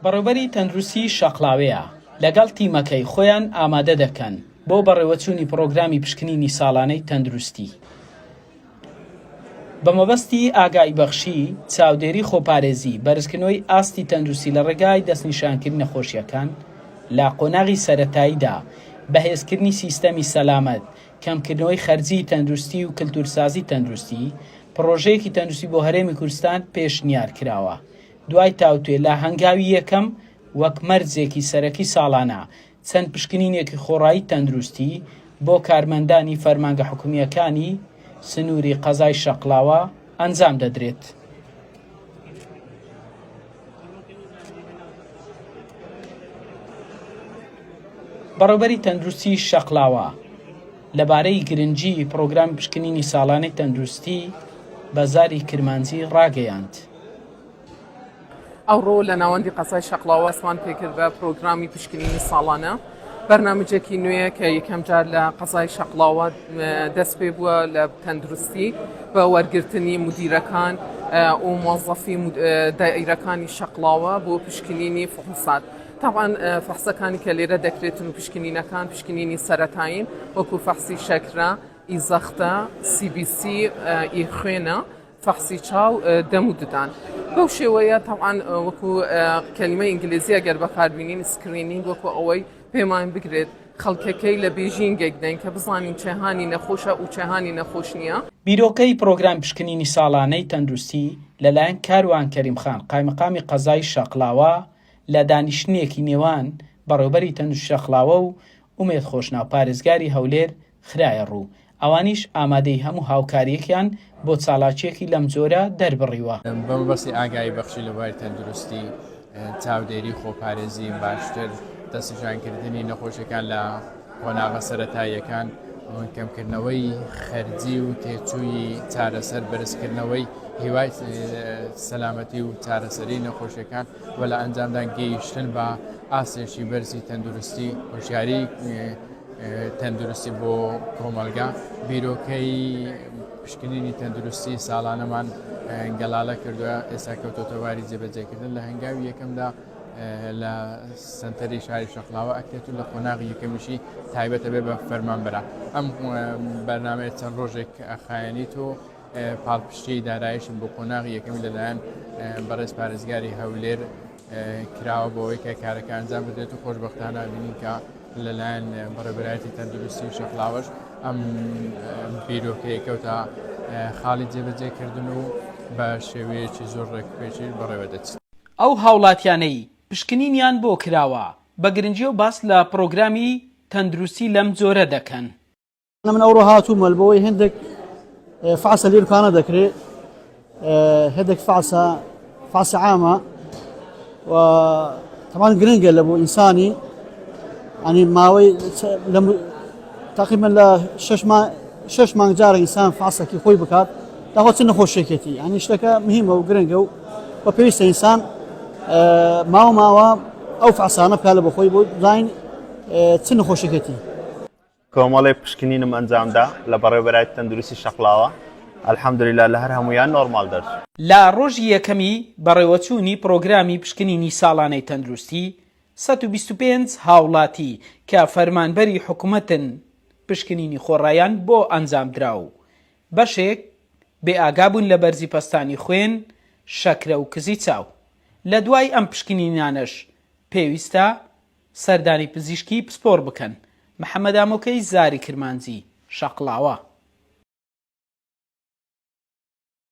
بەڕێوەبەری تەندروستی شەقڵاوەیە لەگەڵ تیمەکەی خۆیان ئامادە دەکەن بۆ بەڕێوەچوونی پرۆگرامی پشکنینی ساڵانەی تەندروستی. بە مەبەستی ئاگای بەخشی، چاودێری خۆپارێزی، بەرزکردنەوەی ئاستی تەندروستی لە ڕێگای دەستنیشانکردنی نەخۆشیەکان لە قۆناغی سەرەتاییدا، بەهێزکردنی سیستەمی سەلامەت، کەمکردنەوەی خەرجی تەندروستی و کللتورسازی تەندروستی، پرۆژەیەکی تەندروستی بۆ هەرێمی کوردستان پێشنیار کراوە. دوای تاوتوێ لە هەنگاوی یەکەم وەک مەرجێکی سەرەکی ساڵانە چەند پشکنینێکی خۆڕایی تەندروستی بۆ کارمەندانی فەرمانگە حکوومیەکانی سنووری قەزای شەقڵاوە ئەنجام دەدرێت. بەڕێوەبەری تەندروستی شەقڵاوە لەبارەی گرنگی پرۆگرامی پشکنینی ساڵانەی تەندروستی بەزاری کرمانجی ڕاگەیاند. ئەوڕۆ لە ناوەندی قەزای شەقڵاوە ئەسمان پێکرد بە پرۆگرامی پشکنینی ساڵانە، بەرنامەجێکی نوێیە کە یەکەم جار لە قەزای شەقڵاوە دەست پێ بووە لە تەندروستی بە وەرگرتنی مدیرەکان و مۆزەفی دائیرەکانی شەقڵاوە بۆ پشکنینی فحوسات. طبعاً فحسەکانی کە لێرە دەکرێتن و پشکنینەکان پشکنینی سەرەتایین وەکو فەحسی شەکرە، ئیزەختە، CBC، ئی خوێنە، فەحسی چاو، دەم و ددان. بەو شێوەیە طبعاً وەکو کەلیمە ئینگلیزی ئەگەر بەکاربینین سکرینینگ وەکو ئەوەی پێمان بگرێت خەڵکەکەی لە بێژینگێک دەین کە بزانین چێهانی نەخۆشە و چێهانی نەخۆش نییە. بیرۆکەی پرۆگرام پشکنینی ساڵانەی تەندروستی لەلایەن کاروان کەریمخان قایمەقامی قەزای شەقڵاوە لە دانیشتنیەکی نێوان بەڕێوەبەری تەندروستی شەقڵاوە و ئومێد خۆشناو پارێزگاری هەولێر خرایە ڕوو. ئەوانیش ئامادەی هەموو هاوکاریەکیان بۆ چالاکیەکی لەم جۆرە دەربڕیوە. بەمەبەستی ئاگایی بەخشی لەبارەی تەندروستی، چاودێری خۆپارێزی، باشتر دەستنیشانکردنی نەخۆشیەکان لە قۆناغە سەرەتاییەکان، کەمکردنەوەی خەرجی و تێچووی چارەسەر، بەرزکردنەوەی هیوای سەلامەتی و چارەسەری نەخۆشیەکان و لە ئەنجامدا گەیشتن بە ئاسێشی بەرزی تەندروستی، هۆشیاری تەندروستی بۆ کۆمەلگا. بیرۆکەی پشکنینی تەندروستی ساڵانەمان گەڵالە کردووە، ئێستا کەوتۆتەواری جێبەجێکردن لە هەنگاوی یەکەمدا لە سنتەری شاری شەقڵاوە ئەکرێت و لە قۆناغی یەکەمیشی تایبەتە بێ بە فەرمانبەرە. ئەم بەرنامەیە چەند ڕۆژێک ئەخایەنیت و پاڵپشتی دارایشم بۆ قۆناغی یەکەمی لەلایەن بەڕێز پارێزگاری هەولێر کراوە بۆ ئەوەی کە کارەکە ئەنجام بدرێت و خۆشبەختانە بینین کە لەلایەن بەڕێوەبەرایەتی تەندروستی شەقڵاوەش ئەم بیرۆکەیە کەوتە خاڵی جێبەجێکردن و بە شێوەیەکی زۆر ڕێکپێکی بەڕێوە دەچێت. ئەو هاوڵاتیانەی پشکنینیان بۆ کراوە بە گرنگی و باس لە پرۆگرامی تەندروستی لەم جۆرە دەکەن. من ئەوڕۆ هاتوومە بەوەی هەندێک فعسە لێرکانە دەکرێت، هەندێک فعسە عامە و طبعاً گرنگە لە بۆ ئینسانی، ینی ماوەی تقریبا لە 6 مانگ جارە ئینسان فعسەکی خۆی بکات داخۆ چ نەخۆشیێکی، ینی شتەکە مهمە و گرنگە و بە پێویستە ئینسان ماوە ئەو فعسانە بکات لە بە خۆی بۆ بزانین چ نەخۆشیێکی. کۆمەڵێ پشکنینم ئەنجامدا لە بەڕێوەبەرایەتی تەندروستی شەقڵاوە، ئەلحەمدولیلا لە هەر هەمویان نۆرمال دەرچ. لە ڕۆژی یەکەمی بەڕێوەچوونی پرۆگرامی پشکنینی ساڵانەی تەندروستی 125 هاوڵاتی کە فەرمانبەری حکوومەتن پشکنینی خۆڕایان بۆ ئەنجام دراو. بەشێک بێ ئاگابوون لە بەرزی پەستانی خوێن، شەکرە و کزی چاو. لە دوای ئەم پشکنینانش پێویستە سەردانی پزیشکی پسپۆر بکەن. محەممەد ئامۆکەی زاری کرمانجی، شەقڵاوە.